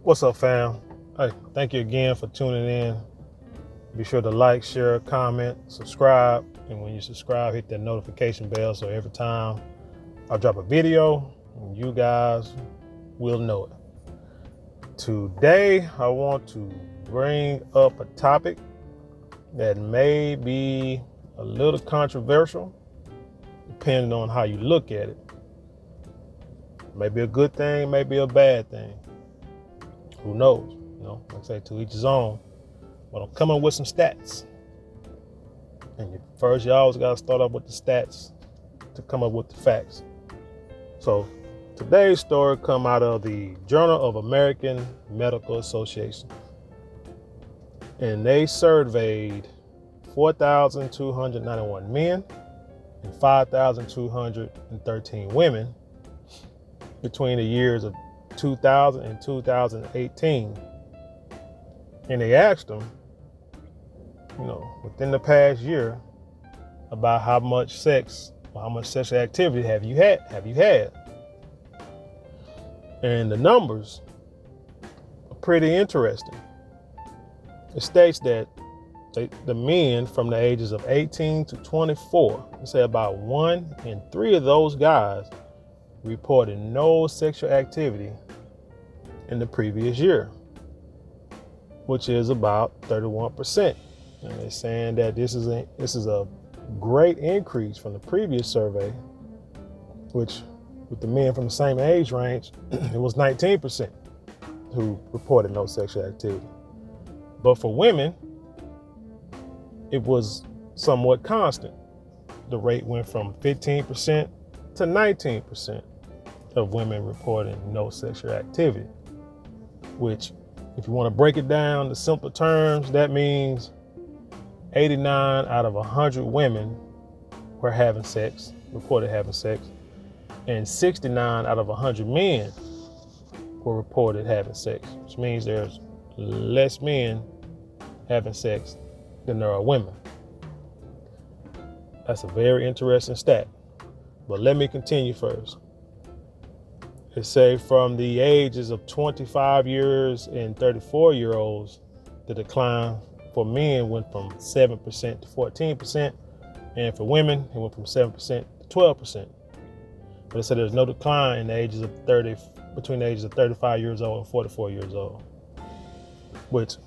What's up, fam? Hey, thank you again for tuning in. Be sure to like, share, comment, subscribe. And when you subscribe, hit that notification bell so every time I drop a video, you guys will know it. Today, I want to bring up a topic that may be a little controversial, depending on how you look at it. Maybe a good thing, maybe a bad thing. Who knows? Like I say, to each his own. But I'm coming with some stats. And first, you always got to start off with the stats to come up with the facts. So today's story come out of the Journal of American Medical Association. And they surveyed 4,291 men and 5,213 women between the years of 2000 and 2018. And they asked them, within the past year, about how much sex or how much sexual activity have you had? And the numbers are pretty interesting. It states that the men from the ages of 18 to 24, they say about 1 in 3 of those guys reported no sexual activity in the previous year, which is about 31%. And they're saying that this is a great increase from the previous survey, which with the men from the same age range, it was 19% who reported no sexual activity. But for women, it was somewhat constant. The rate went from 15% to 19% of women reporting no sexual activity, which, if you want to break it down to simple terms, that means 89 out of 100 women were reported having sex, and 69 out of 100 men were reported having sex, which means there's less men having sex than there are women. That's a very interesting stat. But let me continue first. It says from the ages of 25 years and 34-year-olds, the decline for men went from 7% to 14%, and for women, it went from 7% to 12%. But it said there's no decline in the ages of between the ages of 35 years old and 44 years old, which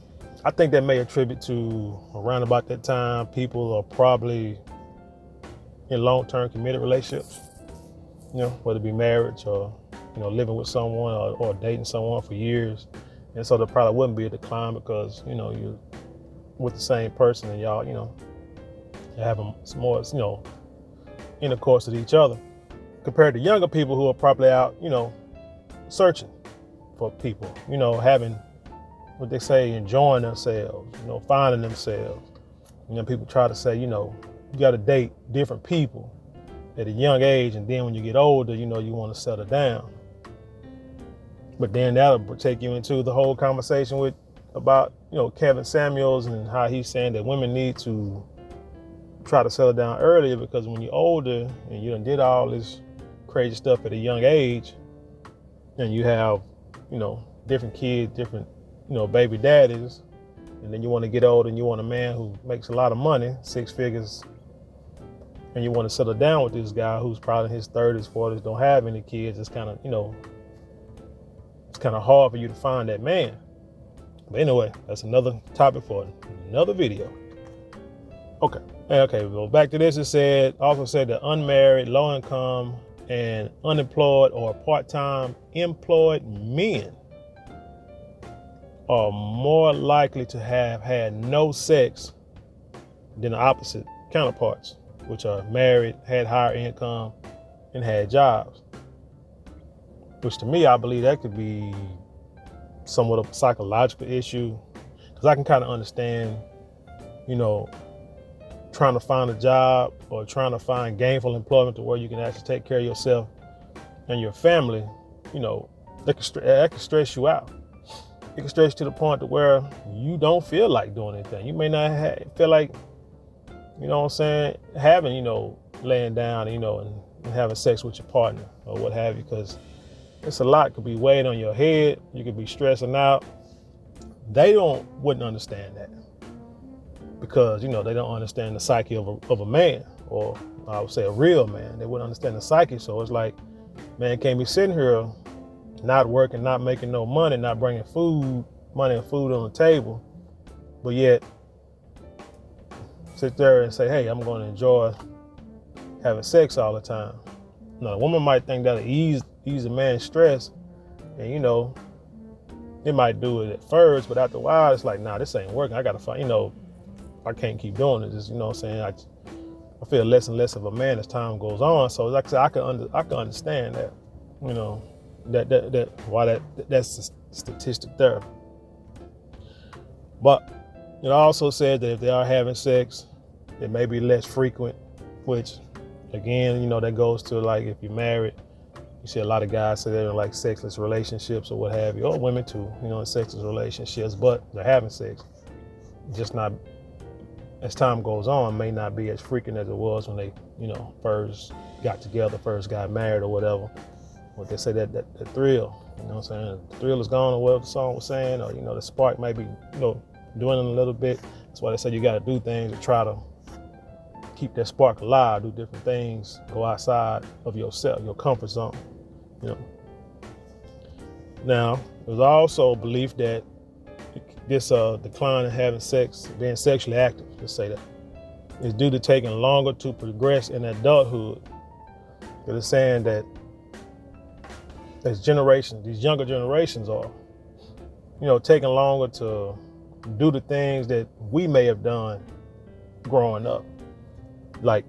I think that may attribute to around about that time, people are probably in long-term committed relationships, whether it be marriage or living with someone or dating someone for years. And so there probably wouldn't be a decline because, you're with the same person and y'all, you're having some more, intercourse with each other, compared to younger people who are probably out, searching for people, having what they say, enjoying themselves, finding themselves. People try to say, you got to date different people at a young age, and then when you get older, you want to settle down. But then that'll take you into the whole conversation about Kevin Samuels and how he's saying that women need to try to settle down earlier, because when you're older and you done did all this crazy stuff at a young age, and you have different kids, different baby daddies, and then you want to get old and you want a man who makes a lot of money, 6 figures, and you want to settle down with this guy who's probably in his 30s, 40s, don't have any kids. It's kind of, it's kind of hard for you to find that man. But anyway, that's another topic for another video. Okay, well, back to this. It also said that unmarried, low income, and unemployed or part-time employed men are more likely to have had no sex than the opposite counterparts, which are married, had higher income, and had jobs. Which to me, I believe that could be somewhat of a psychological issue, because I can kind of understand, trying to find a job or trying to find gainful employment to where you can actually take care of yourself and your family. That can stress you out. It can stress you to the point to where you don't feel like doing anything. You may not feel like, having, laying down, and having sex with your partner or what have you, because It's a lot could be weighing on your head. You could be stressing out. They wouldn't understand that because, you know, they don't understand the psyche of a man, or I would say a real man. They wouldn't understand the psyche. So it's like, man, can't be sitting here not working, not making no money, not bringing money and food on the table, but yet sit there and say, hey, I'm going to enjoy having sex all the time. Now, a woman might think that'll ease a man's stress, and, you know, it might do it at first, but after a while, it's like, nah, this ain't working. I got to find, you know, I can't keep doing this. You know what I'm saying? I feel less and less of a man as time goes on. So like I said, I can understand that, you know, that's the statistic there. But it also said that if they are having sex, it may be less frequent, which again, you know, that goes to like if you're married, you see a lot of guys say they're in like sexless relationships or what have you, or women too, you know, in sexless relationships, but they're having sex. Just not, as time goes on, may not be as frequent as it was when they, you know, first got together, first got married or whatever. What they say that thrill, you know what I'm saying? The thrill is gone, or what the song was saying, or, you know, the spark might be, you know, dwindling a little bit. That's why they say you got to do things to try to keep that spark alive, do different things, go outside of yourself, your comfort zone, you know. Now, there's also a belief that this decline in having sex, being sexually active, let's say that, is due to taking longer to progress in adulthood. They're saying that these younger generations are, you know, taking longer to do the things that we may have done growing up, like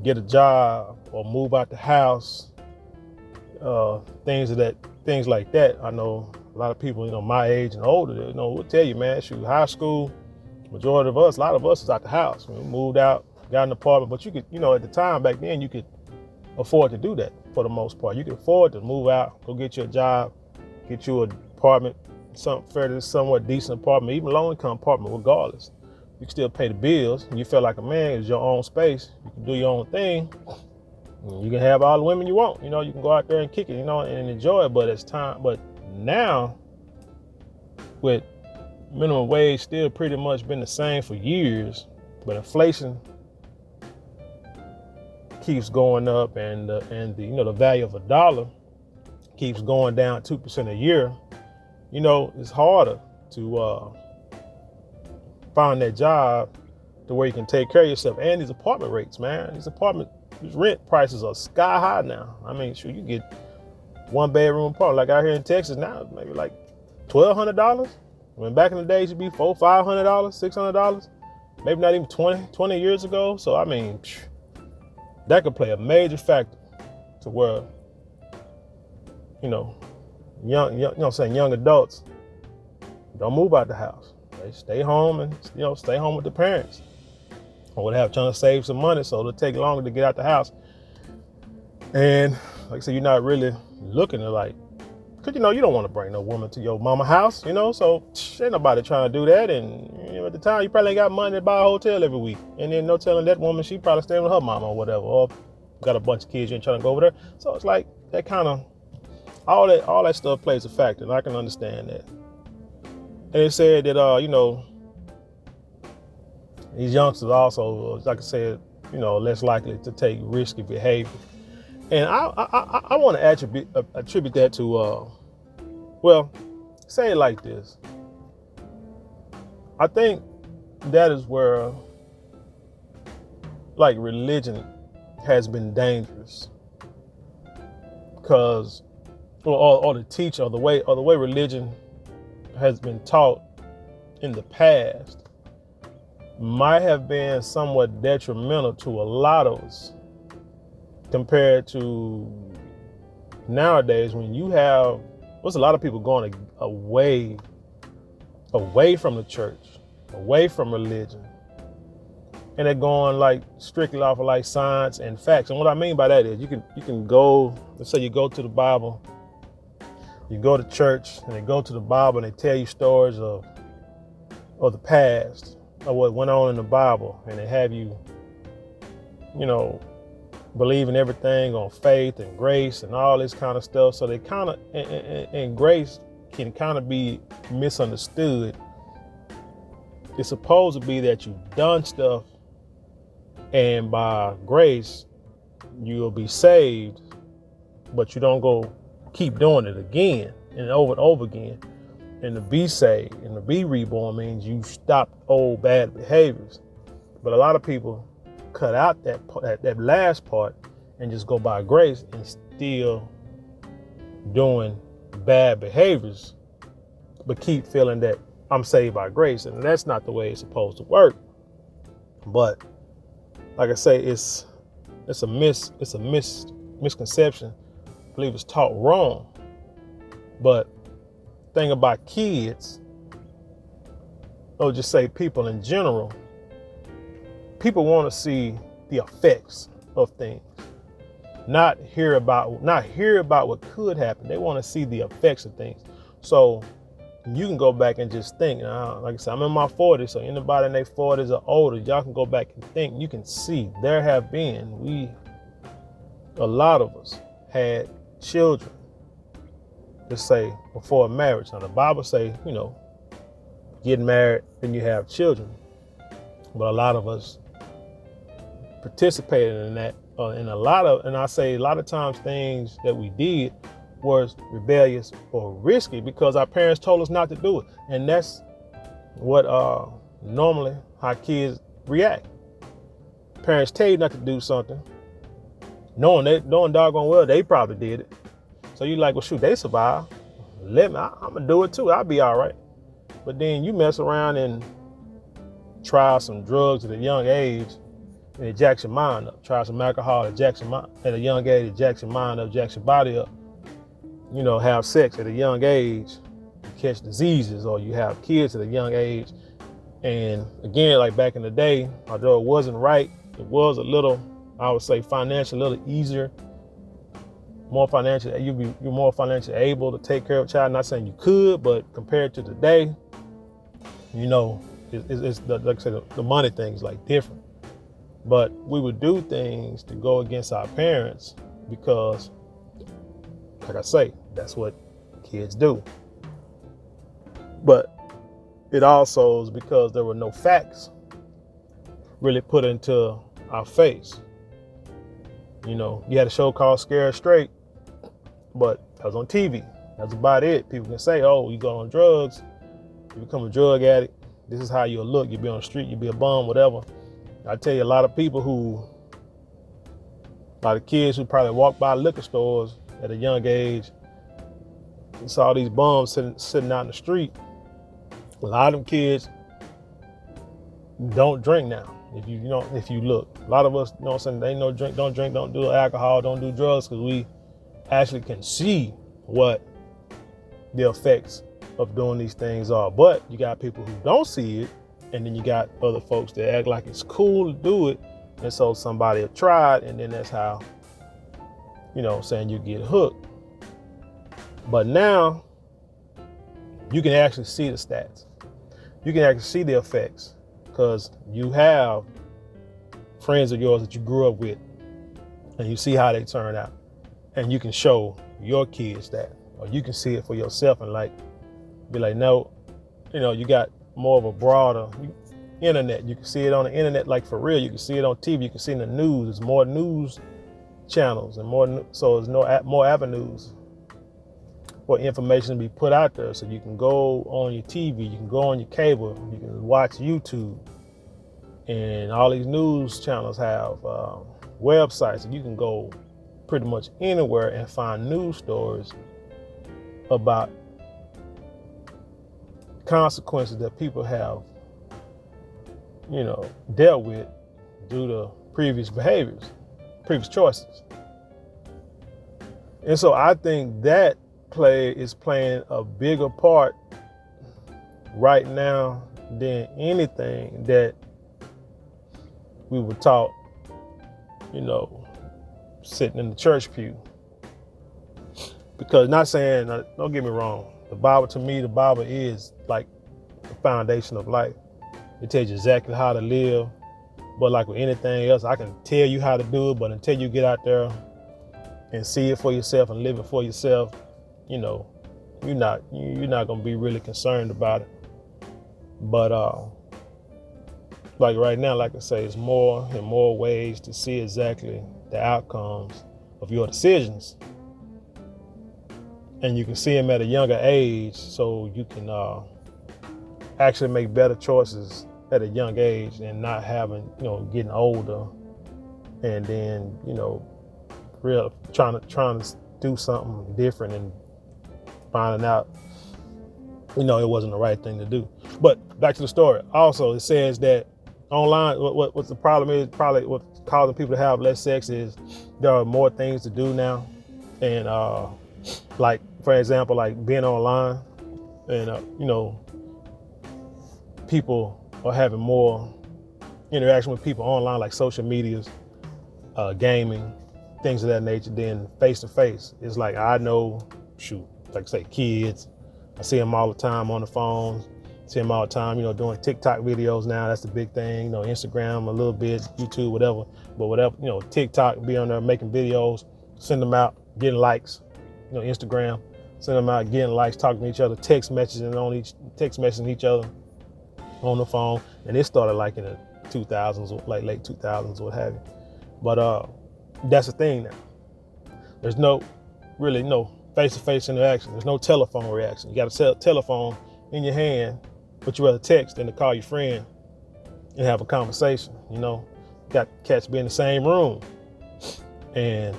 get a job or move out the house, things like that. I know a lot of people, you know, my age and older, you know, will tell you, man, shoot, high school, majority of us, a lot of us is out the house. We moved out, got an apartment, but you could, you know, at the time back then, you could afford to do that for the most part. You could afford to move out, go get you a job, get you an apartment, somewhat decent apartment, even low income apartment, regardless. You can still pay the bills. You feel like a man, it's your own space. You can do your own thing. You can have all the women you want. You know, you can go out there and kick it, you know, and enjoy it. But now, with minimum wage still pretty much been the same for years, but inflation keeps going up, and the you know, the value of a dollar keeps going down 2% a year. You know, it's harder to find that job to where you can take care of yourself. And these apartment rates, man, these rent prices are sky high now. I mean, sure, you get one bedroom apartment like out here in Texas now, maybe like $1,200. When back in the days, it'd be $400, $500, $600, maybe not even 20 years ago. So I mean, that could play a major factor to where, you know, young adults don't move out the house. They stay home and, you know, stay home with the parents, or would have trying to save some money, so it'll take longer to get out the house. And like I said, you're not really looking to, like, because, you know, you don't want to bring no woman to your mama house, you know, so ain't nobody trying to do that. And, you know, at the time, you probably ain't got money to buy a hotel every week. And then no telling that woman, she probably staying with her mama or whatever, or got a bunch of kids, you ain't trying to go over there. So it's like that kind of, all that stuff plays a factor, and I can understand that. And it said that, you know, these youngsters also, like I said, you know, less likely to take risky behavior. And I want to attribute that to, well, say it like this. I think that is where, like, religion has been dangerous, because, or the teaching, or the way religion has been taught in the past might have been somewhat detrimental to a lot of us compared to nowadays, when you have, there's a lot of people going away from the church, away from religion, and they're going like strictly off of like science and facts. And what I mean by that is you can go, let's say you go to the Bible, you go to church, and they go to the Bible and they tell you stories of the past, of what went on in the Bible, and they have you, you know, believing everything on faith and grace and all this kind of stuff. So they kind of, and grace can kind of be misunderstood. It's supposed to be that you've done stuff and by grace you'll be saved, but you don't go keep doing it again and over again. And to be saved and to be reborn means you stop old bad behaviors. But a lot of people cut out that last part and just go by grace and still doing bad behaviors, but keep feeling that I'm saved by grace, and that's not the way it's supposed to work. But like I say, it's a misconception. I believe it's taught wrong. But thing about kids, or just say people in general, people want to see the effects of things, not hear about what could happen. They want to see the effects of things. So you can go back and just think. Like I said, I'm in my 40s, so anybody in their 40s or older, y'all can go back and think. You can see there have been, a lot of us had children, let's say before marriage. Now the Bible say, get married, then you have children. But a lot of us participated in that. And I say a lot of times things that we did was rebellious or risky because our parents told us not to do it. And that's what normally how kids react. Parents tell you not to do something, knowing doggone well they probably did it. So you like, well, shoot, they survived. I'm gonna do it too. I'll be all right. But then you mess around and try some drugs at a young age and it jacks your mind up. Try some alcohol at a young age, it jacks your mind up, jacks your body up. Have sex at a young age, you catch diseases, or you have kids at a young age. And again, like back in the day, although it wasn't right, it was a little, I would say, financially a little easier, more financial. You're more financially able to take care of a child. Not saying you could, but compared to today, it's like I said, the money thing's like different. But we would do things to go against our parents because, like I say, that's what kids do. But it also is because there were no facts really put into our face. You had a show called Scared Straight, but that was on TV. That's about it. People can say, oh, you go on drugs, you become a drug addict, this is how you'll look. You'll be on the street, you'll be a bum, whatever. I tell you, a lot of kids who probably walk by liquor stores at a young age and saw these bums sitting out in the street. A lot of them kids don't drink now. If you look, a lot of us, they don't drink, don't do alcohol, don't do drugs, because we actually can see what the effects of doing these things are. But you got people who don't see it, and then you got other folks that act like it's cool to do it, and so somebody have tried, and then that's how, saying you get hooked. But now you can actually see the stats. You can actually see the effects because you have friends of yours that you grew up with, and you see how they turn out, and you can show your kids that, or you can see it for yourself and be like, no, you got more of a broader internet. You can see it on the internet, like for real. You can see it on TV. You can see it in the news. There's more news channels and so there's more avenues for information to be put out there. So you can go on your TV, you can go on your cable, you can watch YouTube, and all these news channels have websites, and you can go pretty much anywhere and find news stories about consequences that people have, dealt with due to previous behaviors, previous choices. And so I think that is playing a bigger part right now than anything that we were taught, sitting in the church pew. Because not saying, don't get me wrong, the Bible is like the foundation of life. It tells you exactly how to live But like with anything else, I can tell you how to do it, but until you get out there and see it for yourself and live it for yourself, you know, you're not gonna be really concerned about it. But like right now, like I say, it's more and more ways to see exactly the outcomes of your decisions, and you can see them at a younger age, so you can actually make better choices at a young age and not having, getting older and then, real trying to do something different and finding out, it wasn't the right thing to do. But back to the story. Also, it says that online, what the problem is, probably what's causing people to have less sex is there are more things to do now. And like, for example, like being online and, people are having more interaction with people online, like social medias, gaming, things of that nature, than face to face. It's like, I know, like say kids, I see them all the time on the phone, see them all the time, doing TikTok videos now. That's the big thing, Instagram a little bit, YouTube, whatever. But whatever, TikTok, be on there making videos, send them out, getting likes, Instagram, send them out, getting likes, talking to each other, text messaging each other on the phone. And it started like in the 2000s, like late 2000s, what have you. But that's the thing now. There's no face-to-face interaction. There's no telephone reaction. You got a telephone in your hand, but you rather text than to call your friend and have a conversation. Got cats be in the same room, and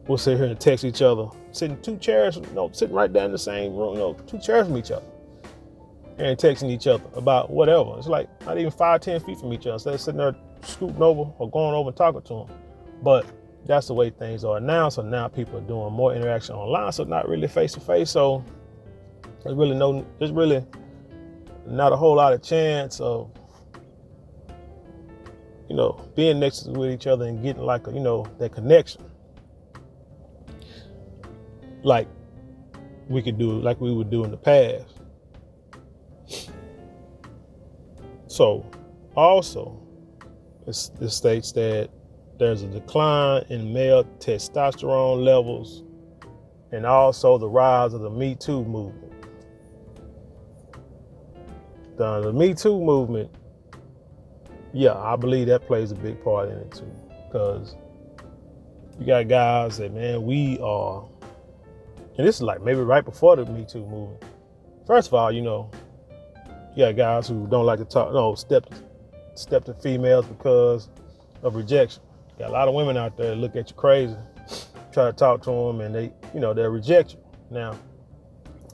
we'll sit here and text each other, sitting two chairs, sitting right down in the same room, 2 chairs from each other, and texting each other about whatever. It's like not even 5-10 feet from each other. Instead of sitting there scooting over or going over and talking to them. But that's the way things are now. So now people are doing more interaction online, so not really face to face. So there's really not a whole lot of chance of being next to with each other and getting like that connection, like we would do in the past. So also, it states that there's a decline in male testosterone levels and also the rise of the Me Too movement. The Me Too movement, yeah, I believe that plays a big part in it too, because you got guys that, man, we are, and this is like maybe right before the Me Too movement. First of all, you got guys who don't like to talk, step to females because of rejection. Got a lot of women out there that look at you crazy, try to talk to them, and they'll reject you. Now,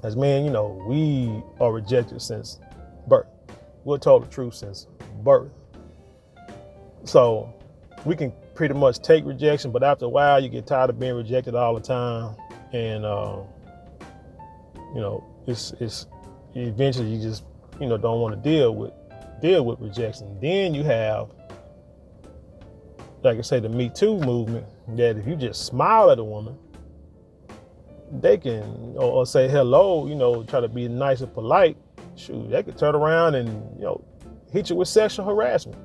as men, we are rejected since birth. We're told the truth since birth. So we can pretty much take rejection, but after a while, you get tired of being rejected all the time, and it's eventually you just don't want to deal with rejection. Then you have, like I say, the Me Too movement, that if you just smile at a woman, they can, or say hello, try to be nice and polite, they could turn around and, hit you with sexual harassment.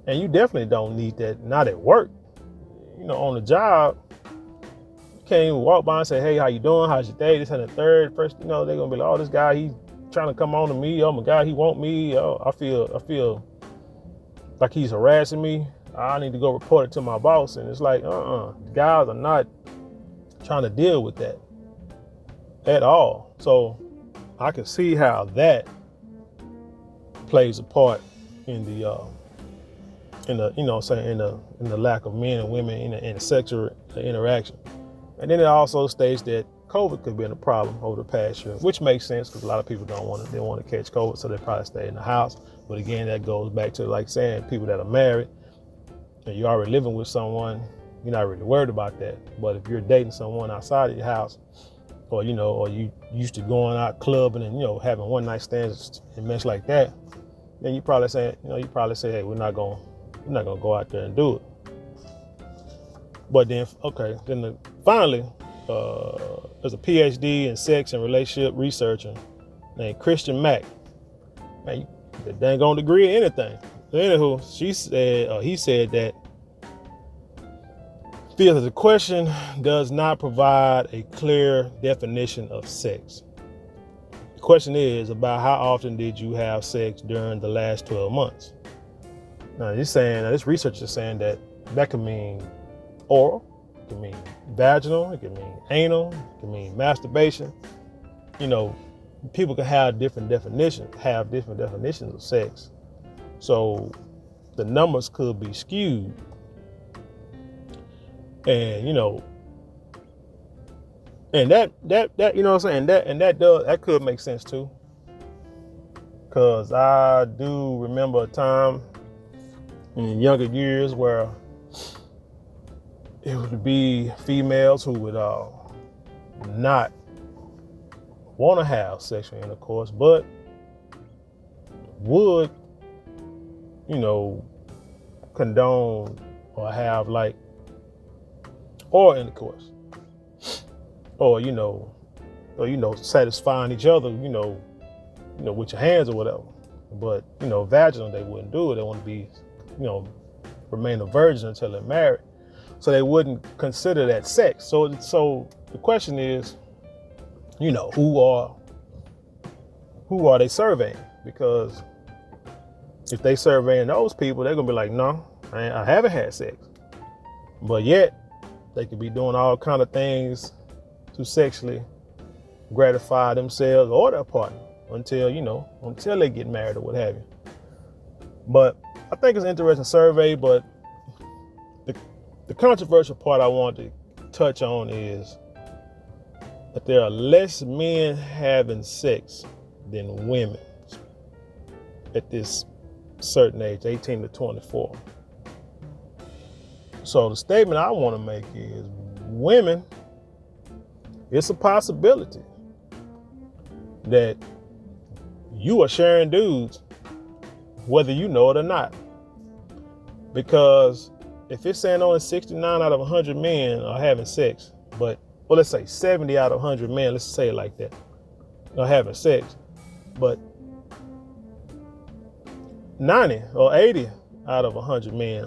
And you definitely don't need that, not at work. On the job, you can't even walk by and say, hey, how you doing? How's your day? This and the third. First, they're going to be like, oh, this guy, he's trying to come on to me. Oh my God, he want me. Oh, I feel like he's harassing me. I need to go report it to my boss. And it's like, guys are not trying to deal with that at all. So I can see how that plays a part in the lack of men and women in the sexual interaction. And then it also states that COVID could have been a problem over the past year, which makes sense because a lot of people don't want to catch COVID, so they probably stay in the house. But again, that goes back to like saying people that are married and you're already living with someone, you're not really worried about that. But if you're dating someone outside of your house, or you used to going out clubbing and having one night stands and mess like that, then you probably say, hey, we're not gonna go out there and do it. But then, finally, there's a PhD in sex and relationship researcher named Christian Mack. Man, you dang on degree in anything. So anywho, he said that feels that the question does not provide a clear definition of sex. The question is about how often did you have sex during the last 12 months? Now this research is saying that can mean oral, it can mean vaginal, it can mean anal, it can mean masturbation. People can have different definitions of sex. So the numbers could be skewed. And and that you know what I'm saying, that could make sense too. Cause I do remember a time in younger years where it would be females who would not want to have sexual intercourse, but would, condone or have like oral intercourse, or satisfying each other, with your hands or whatever. But vaginal, they wouldn't do it. They want to be, remain a virgin until they're married, so they wouldn't consider that sex. So the question is, who are they surveying? Because if they surveying those people, they're gonna be like, no, I haven't had sex. But yet they could be doing all kind of things to sexually gratify themselves or their partner until they get married or what have you. But I think it's an interesting survey. But the controversial part I want to touch on is that there are less men having sex than women at this certain age, 18 to 24. So the statement I want to make is, women, it's a possibility that you are sharing dudes whether you know it or not. Because if it's saying only 69 out of 100 men are having sex, but let's say 70 out of 100 men, let's say it like that, are having sex, but 90 or 80 out of 100 men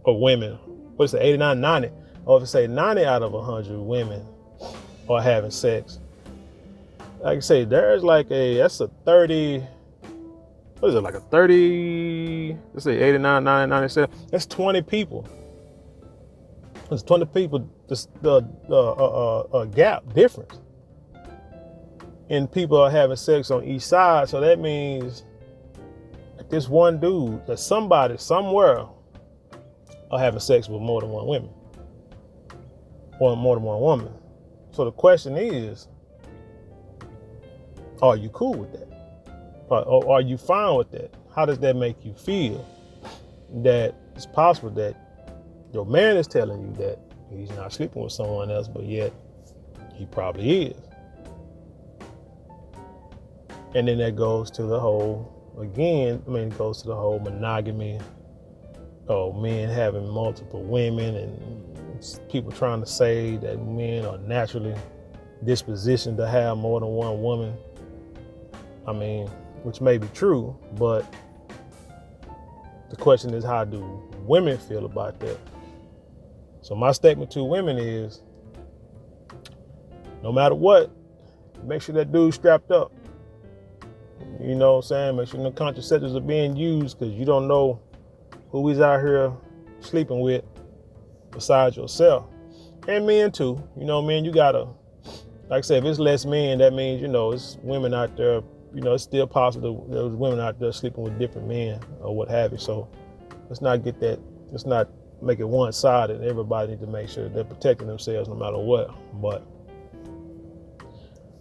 or women, what's it, 89, 90, or if it's say 90 out of 100 women are having sex, like I say, there's that's a 30, what is it, like a 30, let's say 89, 90, 97, that's 20 people. There's 20 people, a gap difference in people are having sex on each side. So that means that this one dude, that somebody somewhere are having sex with more than one woman, or more than one woman. So the question is, are you cool with that? Or are you fine with that? How does that make you feel? That it's possible that your man is telling you that he's not sleeping with someone else, but yet he probably is. And then that goes to the whole, it goes to the whole monogamy, men having multiple women, and people trying to say that men are naturally dispositioned to have more than one woman. Which may be true, but the question is, how do women feel about that? So my statement to women is, no matter what, make sure that dude's strapped up. You know what I'm saying? Make sure no contraceptives are being used, because you don't know who he's out here sleeping with besides yourself. And men too. Men, you gotta, like I said, if it's less men, that means, it's women out there. It's still possible there's women out there sleeping with different men or what have you. So let's not make it one-sided. Everybody needs to make sure they're protecting themselves no matter what. But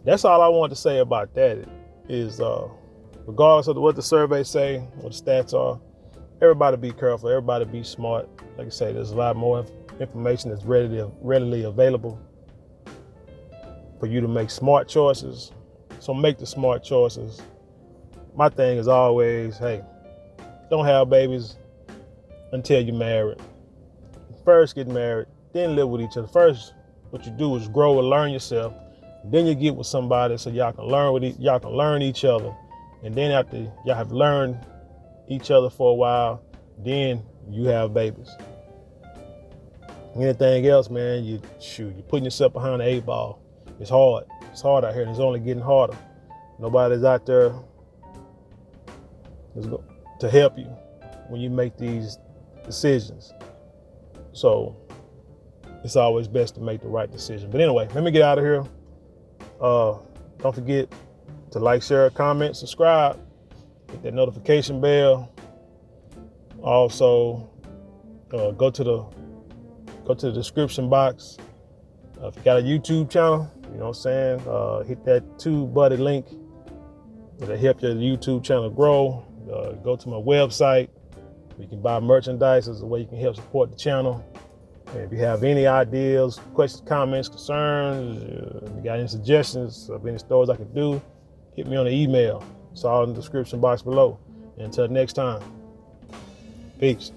that's all I want to say about that is, regardless of what the surveys say, what the stats are, everybody be careful, everybody be smart. Like I say, there's a lot more information that's readily available for you to make smart choices. So make the smart choices. My thing is always, hey, don't have babies until you're married. First get married, then live with each other. First, what you do is grow and learn yourself. Then you get with somebody so y'all can learn each other. And then after y'all have learned each other for a while, then you have babies. Anything else, man, you're putting yourself behind the 8 ball. It's hard. It's hard out here, and it's only getting harder. Nobody's out there to help you when you make these decisions. So it's always best to make the right decision. But anyway, let me get out of here. Don't forget to like, share, comment, subscribe, hit that notification bell. Also, go to the description box. If you got a YouTube channel, you know what I'm saying, hit that TubeBuddy link. It'll help your YouTube channel grow. Go to my website. You can buy merchandise as a way you can help support the channel. And if you have any ideas, questions, comments, concerns, if you got any suggestions of any stores I could do, hit me on the email. It's all in the description box below. And until next time, peace.